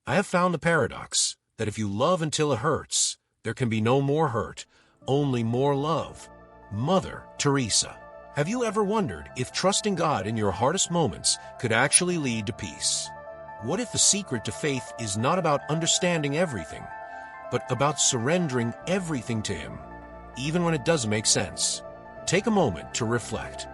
I have found the paradox that if you love until it hurts, there can be no more hurt, only more love. Mother Teresa. Have you ever wondered if trusting God in your hardest moments could actually lead to peace? What if the secret to faith is not about understanding everything, but about surrendering everything to Him, even when it doesn't make sense? Take a moment to reflect.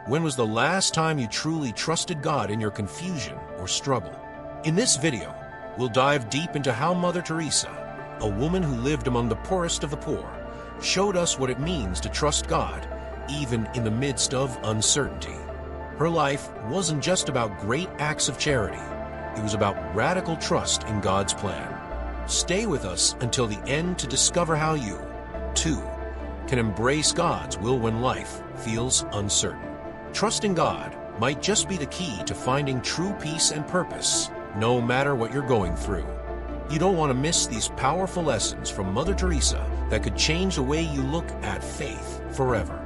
When was the last time you truly trusted God in your confusion or struggle? In this video, we'll dive deep into how Mother Teresa, a woman who lived among the poorest of the poor, showed us what it means to trust God, even in the midst of uncertainty. Her life wasn't just about great acts of charity. It was about radical trust in God's plan. Stay with us until the end to discover how you, too, can embrace God's will when life feels uncertain. Trusting God might just be the key to finding true peace and purpose, no matter what you're going through. You don't want to miss these powerful lessons from Mother Teresa that could change the way you look at faith forever.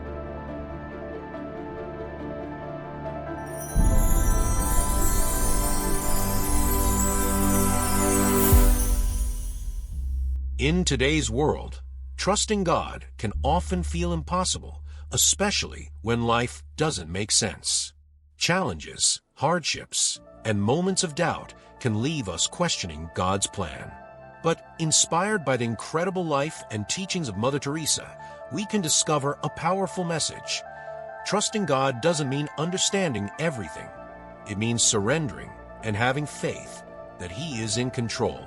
In today's world, trusting God can often feel impossible, especially when life doesn't make sense. Challenges, hardships, and moments of doubt can leave us questioning God's plan. But inspired by the incredible life and teachings of Mother Teresa, we can discover a powerful message. Trusting God doesn't mean understanding everything. It means surrendering and having faith that He is in control.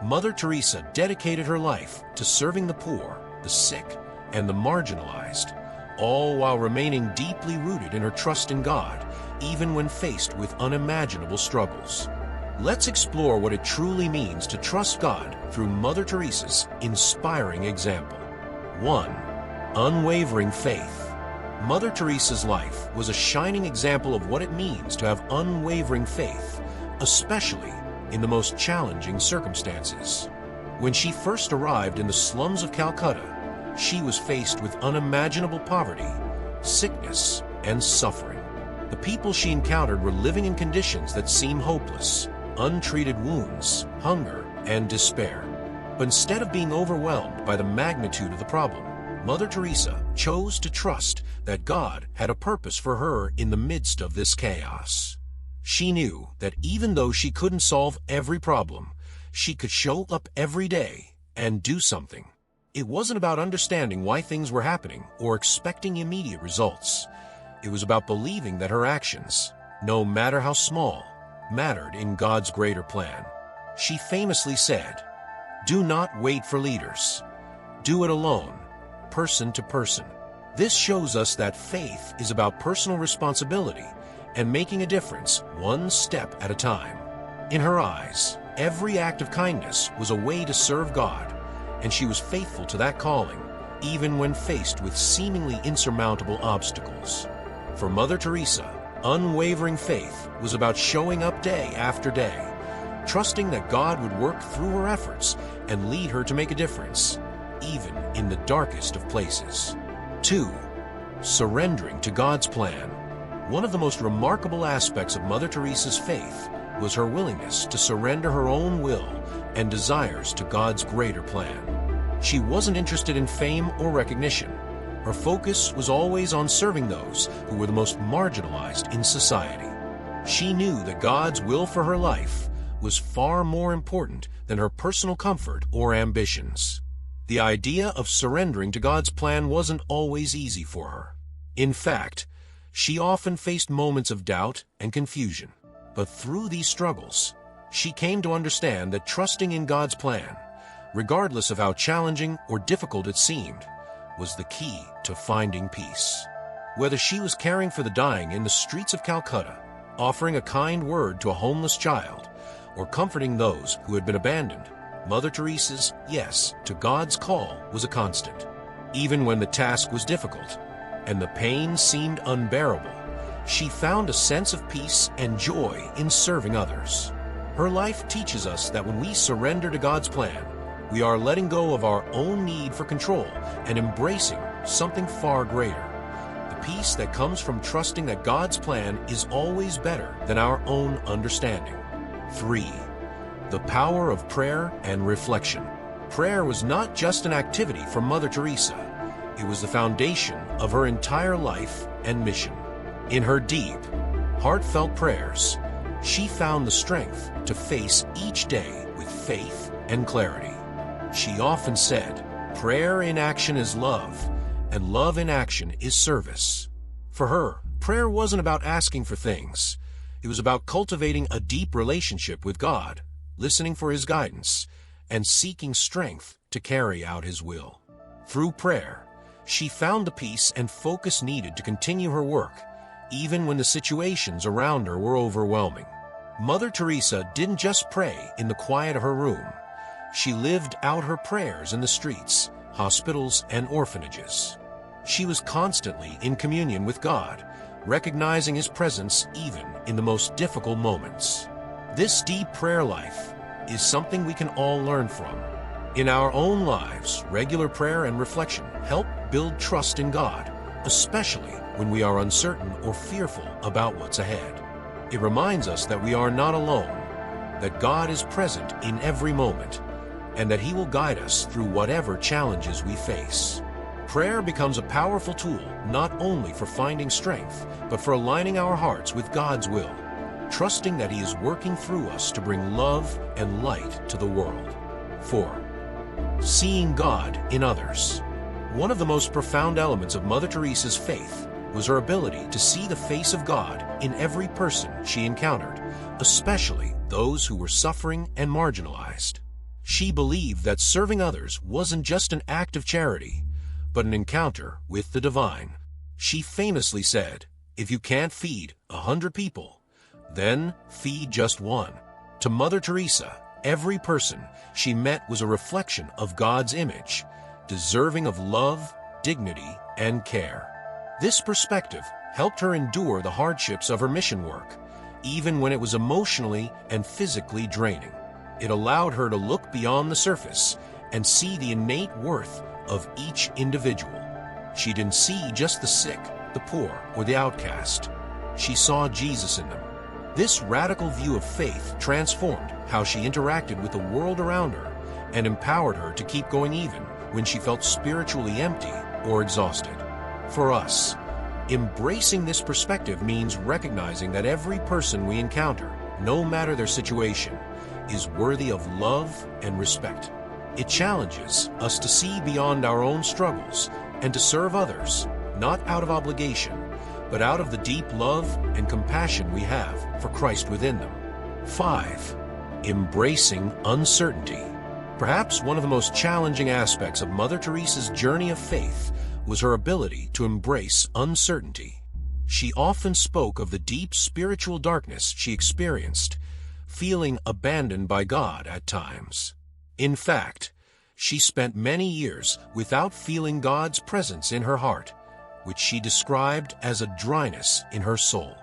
Mother Teresa dedicated her life to serving the poor, the sick, and the marginalized, all while remaining deeply rooted in her trust in God, even when faced with unimaginable struggles. Let's explore what it truly means to trust God through Mother Teresa's inspiring example. 1. Unwavering faith. Mother Teresa's life was a shining example of what it means to have unwavering faith, especially in the most challenging circumstances. When she first arrived in the slums of Calcutta, she was faced with unimaginable poverty, sickness, and suffering. The people she encountered were living in conditions that seemed hopeless, untreated wounds, hunger, and despair. But instead of being overwhelmed by the magnitude of the problem, Mother Teresa chose to trust that God had a purpose for her in the midst of this chaos. She knew that even though she couldn't solve every problem, she could show up every day and do something. It wasn't about understanding why things were happening or expecting immediate results. It was about believing that her actions, no matter how small, mattered in God's greater plan. She famously said, "Do not wait for leaders. Do it alone, person to person." This shows us that faith is about personal responsibility and making a difference one step at a time. In her eyes, every act of kindness was a way to serve God, and she was faithful to that calling, even when faced with seemingly insurmountable obstacles. For Mother Teresa, unwavering faith was about showing up day after day, trusting that God would work through her efforts and lead her to make a difference, even in the darkest of places. 2. Surrendering to God's plan. One of the most remarkable aspects of Mother Teresa's faith was her willingness to surrender her own will and desires to God's greater plan. She wasn't interested in fame or recognition. Her focus was always on serving those who were the most marginalized in society. She knew that God's will for her life was far more important than her personal comfort or ambitions. The idea of surrendering to God's plan wasn't always easy for her. In fact, she often faced moments of doubt and confusion. But through these struggles, she came to understand that trusting in God's plan, regardless of how challenging or difficult it seemed, was the key to finding peace. Whether she was caring for the dying in the streets of Calcutta, offering a kind word to a homeless child, or comforting those who had been abandoned, Mother Teresa's yes to God's call was a constant. Even when the task was difficult and the pain seemed unbearable, she found a sense of peace and joy in serving others. Her life teaches us that when we surrender to God's plan, we are letting go of our own need for control and embracing something far greater. The peace that comes from trusting that God's plan is always better than our own understanding. 3. The power of prayer and reflection. Prayer was not just an activity for Mother Teresa. It was the foundation of her entire life and mission. In her deep, heartfelt prayers, she found the strength to face each day with faith and clarity. She often said, "Prayer in action is love, and love in action is service." For her, prayer wasn't about asking for things. It was about cultivating a deep relationship with God, listening for His guidance, and seeking strength to carry out His will. Through prayer, she found the peace and focus needed to continue her work, even when the situations around her were overwhelming. Mother Teresa didn't just pray in the quiet of her room. She lived out her prayers in the streets, hospitals, and orphanages. She was constantly in communion with God, recognizing His presence even in the most difficult moments. This deep prayer life is something we can all learn from. In our own lives, regular prayer and reflection help build trust in God, especially when we are uncertain or fearful about what's ahead. It reminds us that we are not alone, that God is present in every moment, and that He will guide us through whatever challenges we face. Prayer becomes a powerful tool not only for finding strength, but for aligning our hearts with God's will, trusting that He is working through us to bring love and light to the world. 4. Seeing God in others. One of the most profound elements of Mother Teresa's faith was her ability to see the face of God in every person she encountered, especially those who were suffering and marginalized. She believed that serving others wasn't just an act of charity, but an encounter with the divine. She famously said, "If you can't feed 100 people, then feed just one." To Mother Teresa, every person she met was a reflection of God's image, deserving of love, dignity, and care. This perspective helped her endure the hardships of her mission work, even when it was emotionally and physically draining. It allowed her to look beyond the surface and see the innate worth of each individual. She didn't see just the sick, the poor, or the outcast. She saw Jesus in them. This radical view of faith transformed how she interacted with the world around her and empowered her to keep going even when she felt spiritually empty or exhausted. For us, embracing this perspective means recognizing that every person we encounter, no matter their situation, is worthy of love and respect. It challenges us to see beyond our own struggles and to serve others, not out of obligation, but out of the deep love and compassion we have for Christ within them. 5. Embracing uncertainty. Perhaps one of the most challenging aspects of Mother Teresa's journey of faith was her ability to embrace uncertainty. She often spoke of the deep spiritual darkness she experienced, feeling abandoned by God at times. In fact, she spent many years without feeling God's presence in her heart, which she described as a dryness in her soul.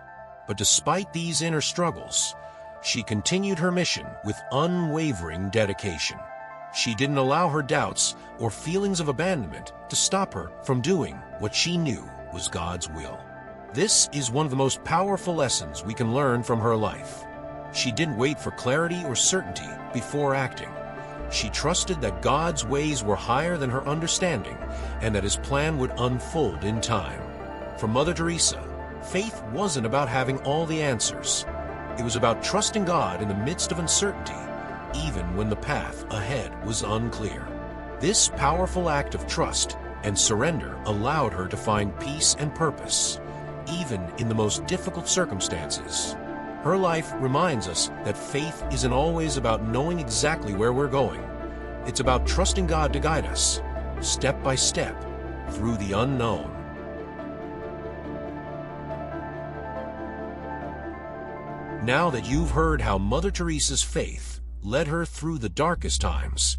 But despite these inner struggles, she continued her mission with unwavering dedication. She didn't allow her doubts or feelings of abandonment to stop her from doing what she knew was God's will. This is one of the most powerful lessons we can learn from her life. She didn't wait for clarity or certainty before acting. She trusted that God's ways were higher than her understanding and that His plan would unfold in time. For Mother Teresa, faith wasn't about having all the answers. It was about trusting God in the midst of uncertainty, even when the path ahead was unclear. This powerful act of trust and surrender allowed her to find peace and purpose, even in the most difficult circumstances. Her life reminds us that faith isn't always about knowing exactly where we're going. It's about trusting God to guide us, step by step, through the unknown. Now that you've heard how Mother Teresa's faith led her through the darkest times,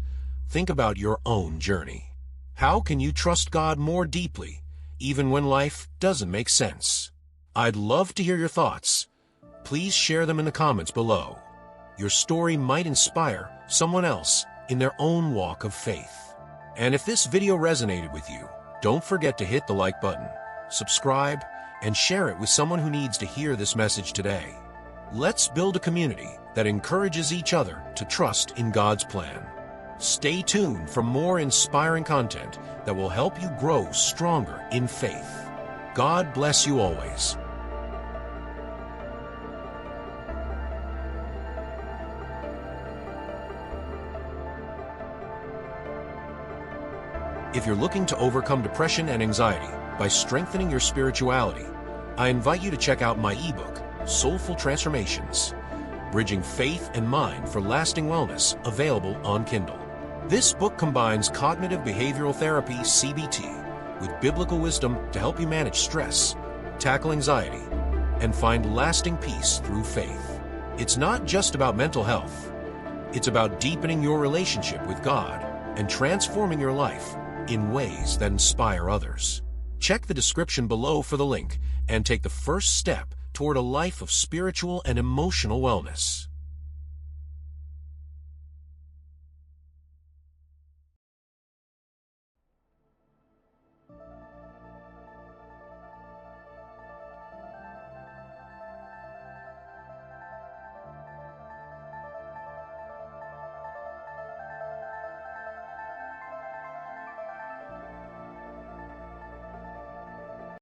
think about your own journey. How can you trust God more deeply, even when life doesn't make sense? I'd love to hear your thoughts. Please share them in the comments below. Your story might inspire someone else in their own walk of faith. And if this video resonated with you, don't forget to hit the like button, subscribe, and share it with someone who needs to hear this message today. Let's build a community that encourages each other to trust in God's plan. Stay tuned for more inspiring content that will help you grow stronger in faith. God bless you always. If you're looking to overcome depression and anxiety by strengthening your spirituality, I invite you to check out my ebook, Soulful Transformations, Bridging Faith and Mind for Lasting Wellness, available on Kindle. This book combines cognitive behavioral therapy, CBT, with biblical wisdom to help you manage stress, tackle anxiety, and find lasting peace through faith. It's not just about mental health. It's about deepening your relationship with God and transforming your life in ways that inspire others. Check the description below for the link and take the first step toward a life of spiritual and emotional wellness.